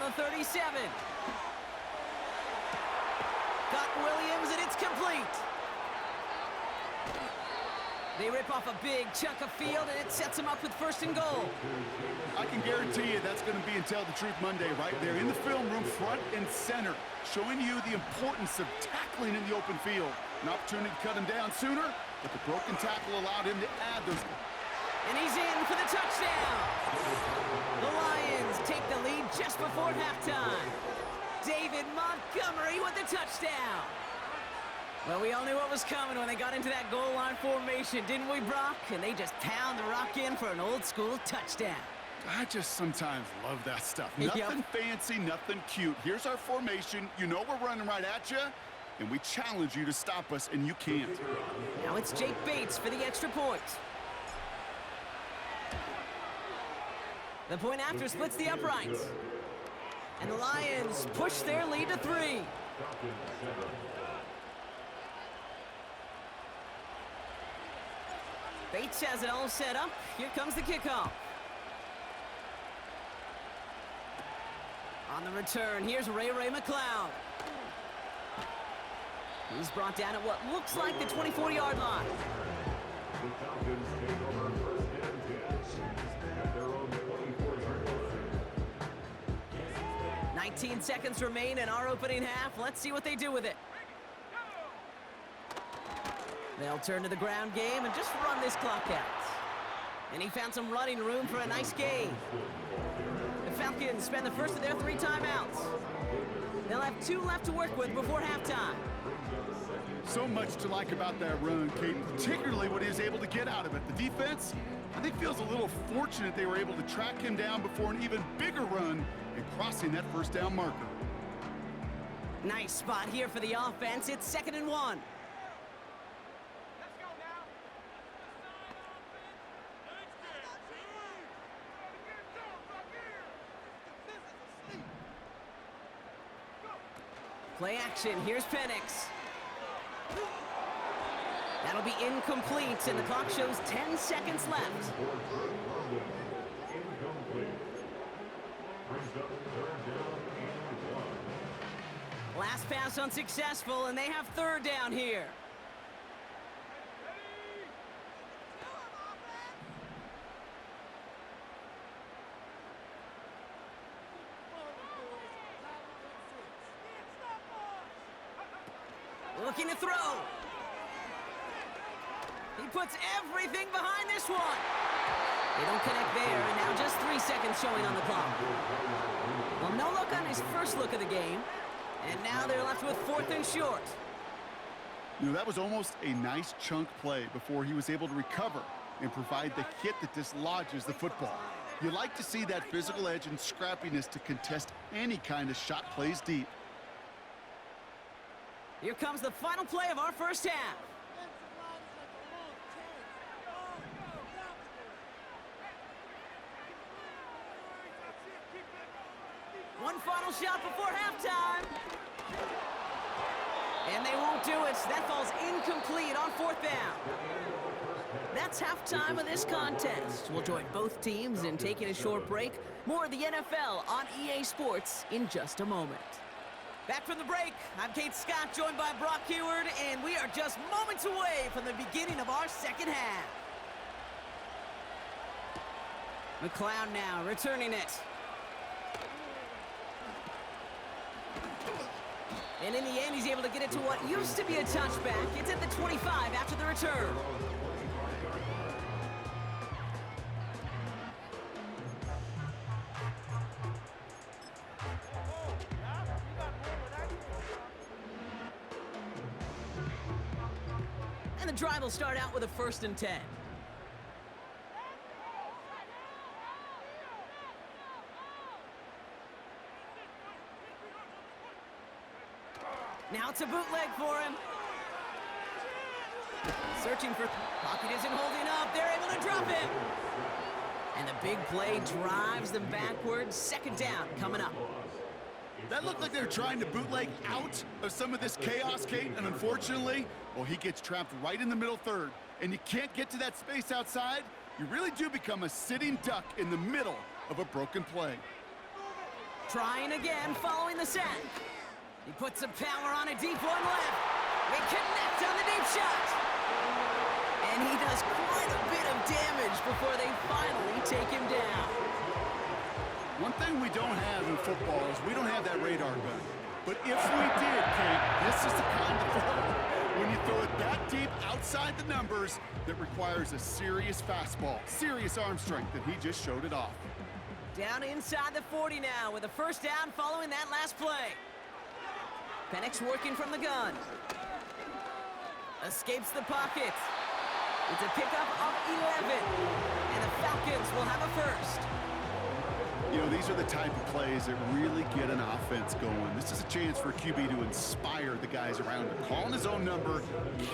the 37. Got Williams, and it's complete. They rip off a big chunk of field, and it sets them up with 1st and goal. I can guarantee you that's going to be in Tell the Truth Monday right there in the film room, front and center, showing you the importance of tackling in the open field. An opportunity to cut him down sooner, but the broken tackle allowed him to add those. And he's in for the touchdown. The Lions take the lead just before halftime. David Montgomery with the touchdown. Well, we all knew what was coming when they got into that goal line formation, didn't we, Brock? And they just pound the rock in for an old-school touchdown. I just sometimes love that stuff. Nothing fancy, nothing cute. Here's our formation. You know we're running right at you, and we challenge you to stop us, and you can't. Now it's Jake Bates for the extra point. The point after splits the uprights. And the Lions push their lead to 3. Bates has it all set up. Here comes the kickoff. On the return, here's Ray McLeod. He's brought down at what looks like the 24-yard line. The Falcons take over 1st and 10 at their own 24-yard line. 19 seconds remain in our opening half. Let's see what they do with it. They'll turn to the ground game and just run this clock out. And he found some running room for a nice gain. The Falcons spend the first of their 3 timeouts. They'll have 2 left to work with before halftime. So much to like about that run, Kate, particularly what he was able to get out of it. The defense, I think, feels a little fortunate they were able to track him down before an even bigger run and crossing that 1st down marker. Nice spot here for the offense. It's 2nd and 1. Play action, here's Penix. That'll be incomplete, and the clock shows 10 seconds left. Last pass unsuccessful, and they have 3rd down here. Looking to throw. He puts everything behind this one. They don't connect there, and now just 3 seconds showing on the clock. Well, no look on his first look of the game, and now they're left with 4th and short. You know, that was almost a nice chunk play before he was able to recover and provide the hit that dislodges the football. You like to see that physical edge and scrappiness to contest any kind of shot plays deep. Here comes the final play of our first half. One final shot before halftime. And they won't do it. That falls incomplete on 4th down. That's halftime of this contest. We'll join both teams in taking a short break. More of the NFL on EA Sports in just a moment. Back from the break, I'm Kate Scott, joined by Brock Heward, and we are just moments away from the beginning of our second half. McLeod now returning it. And in the end, he's able to get it to what used to be a touchback. It's at the 25 after the return. And the drive will start out with a 1st and 10. Now it's a bootleg for him. Searching for... Pocket isn't holding up. They're able to drop him. And the big play drives them backwards. 2nd down coming up. That looked like they were trying to bootleg out of some of this chaos, Kate, and unfortunately, well, he gets trapped right in the middle 3rd, and you can't get to that space outside. You really do become a sitting duck in the middle of a broken play. Trying again, following the sack. He puts some power on a deep one left. They connect on the deep shot. And he does quite a bit of damage before they finally take him down. One thing we don't have in football is we don't have that radar gun. But if we did, Kate, this is the kind of throw when you throw it that deep outside the numbers that requires a serious fastball, serious arm strength, and he just showed it off. Down inside the 40 now with a first down following that last play. Penix working from the gun. Escapes the pocket. It's a pickup of 11. And the Falcons will have a first. You know, these are the type of plays that really get an offense going. This is a chance for a QB to inspire the guys around him. Calling his own number,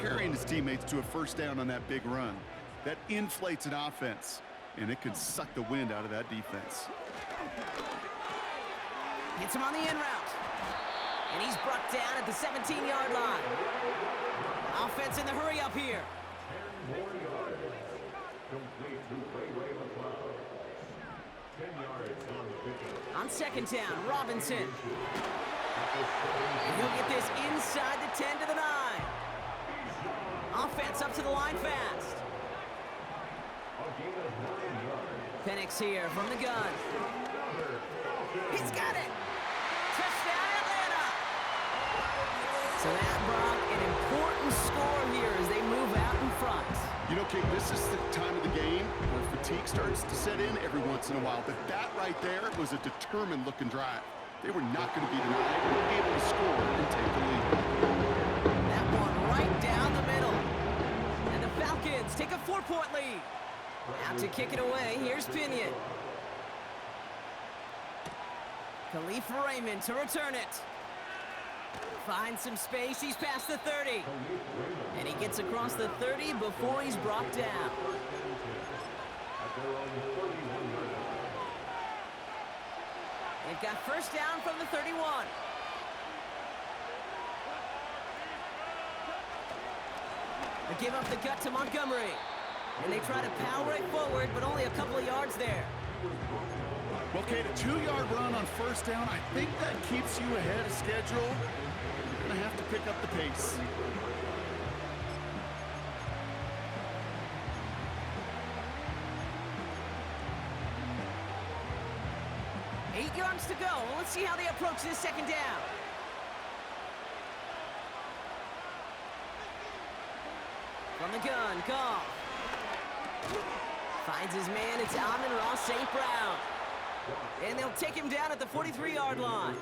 carrying his teammates to a first down on that big run. That inflates an offense, and it can suck the wind out of that defense. Hits him on the in route. And he's brought down at the 17-yard line. Offense in the hurry up here. 10 more yards. Complete to Ray McLeod. 10 yards on the pickup. On second down, Robinson. And he'll get this inside the 10 to the 9. Offense up to the line fast. Penix here from the gun. He's got it. Touchdown, Atlanta. So that brought an important score here as they move out in front. You know, Kate, this is the time of the game where fatigue starts to set in every once in a while. But that right there was a determined-looking drive. They were not going to be denied. They were able to score and take the lead. That one right down the middle. And the Falcons take a 4-point lead. Out to kick it away, here's Pinion. Khalif Raymond to return it. Finds some space, he's past the 30. And he gets across the 30 before he's brought down. They've got first down from the 31. They give up the gut to Montgomery. And they try to power it forward, but only a couple of yards there. Well, Kate, a 2-yard run on first down, I think that keeps you ahead of schedule. You're going to have to pick up the pace. Eight yards to go. Let's see how they approach this second down. From the gun, Goff. Finds his man, it's Amon-Ra St. Brown. And they'll take him down at the 43-yard line.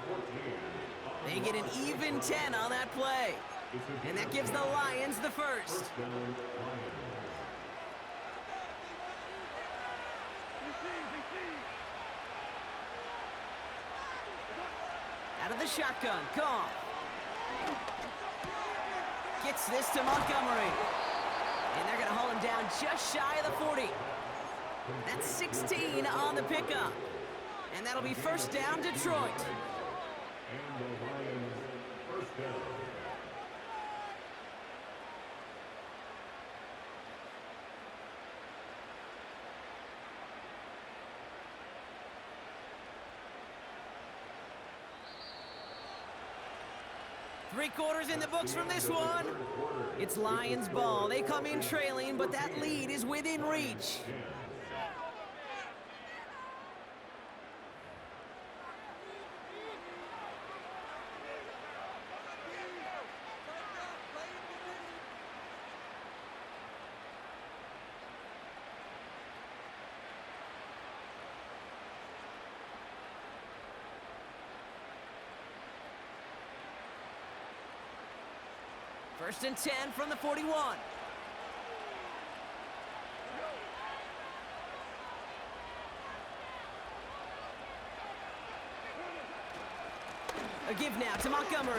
They get an even 10 on that play. And that gives the Lions the first. Out of the shotgun, Goff. Gets this to Montgomery. And they're going to haul him down just shy of the 40. That's 16 on the pickup. And that'll be first down, Detroit. And the Lions first down. Three quarters in the books from this one. It's Lions ball. They come in trailing, but that lead is within reach. First and 10 from the 41. A give now to Montgomery.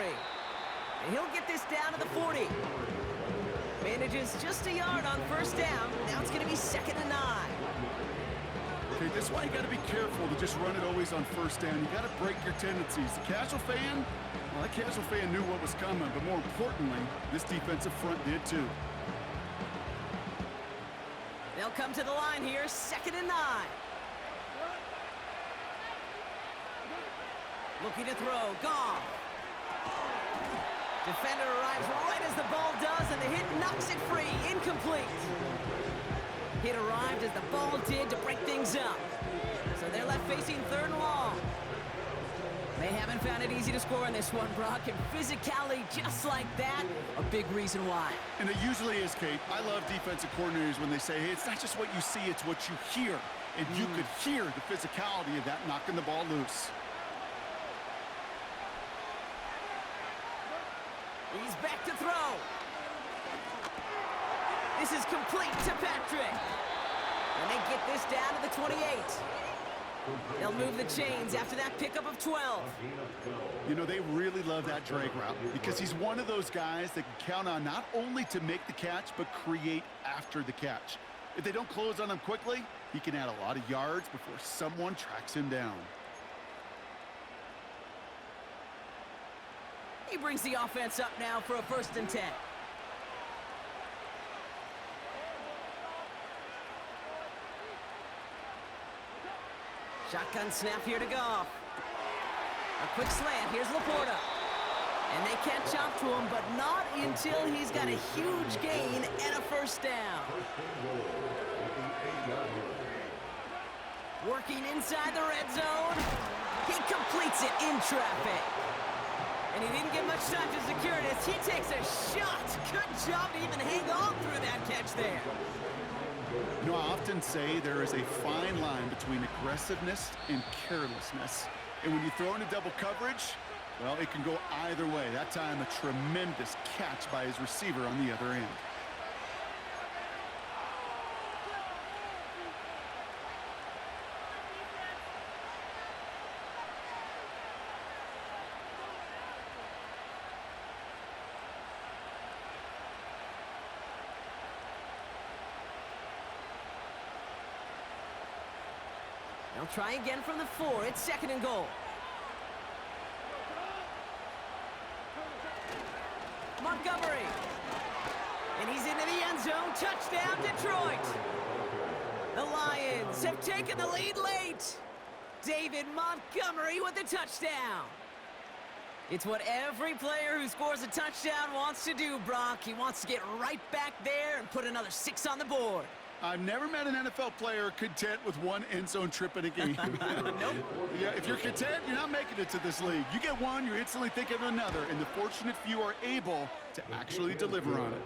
And he'll get this down to the 40. Manages just a yard on first down. Now it's going to be 2nd and 9. Okay, this is why you got to be careful to just run it always on first down. You got to break your tendencies. The casual fan, well, that casual fan knew what was coming, but more importantly, this defensive front did too. They'll come to the line here, 2nd and 9. Looking to throw. Goff. Defender arrives right as the ball does, and the hit knocks it free. Incomplete. Hit arrived as the ball did to break things up. So they're left facing 3rd and long. They haven't found it easy to score in this one, Brock, and physicality just like that, a big reason why. And it usually is, Kate. I love defensive coordinators when they say, hey, it's not just what you see, it's what you hear. And you could hear the physicality of that knocking the ball loose. He's back to throw. This is complete to Patrick. And they get this down to the 28. They'll move the chains after that pickup of 12. You know, they really love that drag route because he's one of those guys that can count on not only to make the catch, but create after the catch. If they don't close on him quickly, he can add a lot of yards before someone tracks him down. He brings the offense up now for a 1st and 10. Shotgun snap here to Goff. A quick slant. Here's Laporta. And they catch up to him, but not until he's got a huge gain and a 1st down. Working inside the red zone. He completes it in traffic. And he didn't get much time to secure it as he takes a shot. Good job to even hang on through that catch there. You know, I often say there is a fine line between aggressiveness and carelessness. And when you throw into double coverage, well, it can go either way. That time, a tremendous catch by his receiver on the other end. They'll try again from the 4. It's 2nd and goal. Montgomery. And he's into the end zone. Touchdown, Detroit. The Lions have taken the lead late. David Montgomery with the touchdown. It's what every player who scores a touchdown wants to do, Brock. He wants to get right back there and put another 6 on the board. I've never met an NFL player content with one end zone trip in a game. Nope. Yeah, if you're content, you're not making it to this league. You get one, you're instantly thinking of another, and the fortunate few are able to actually deliver on it.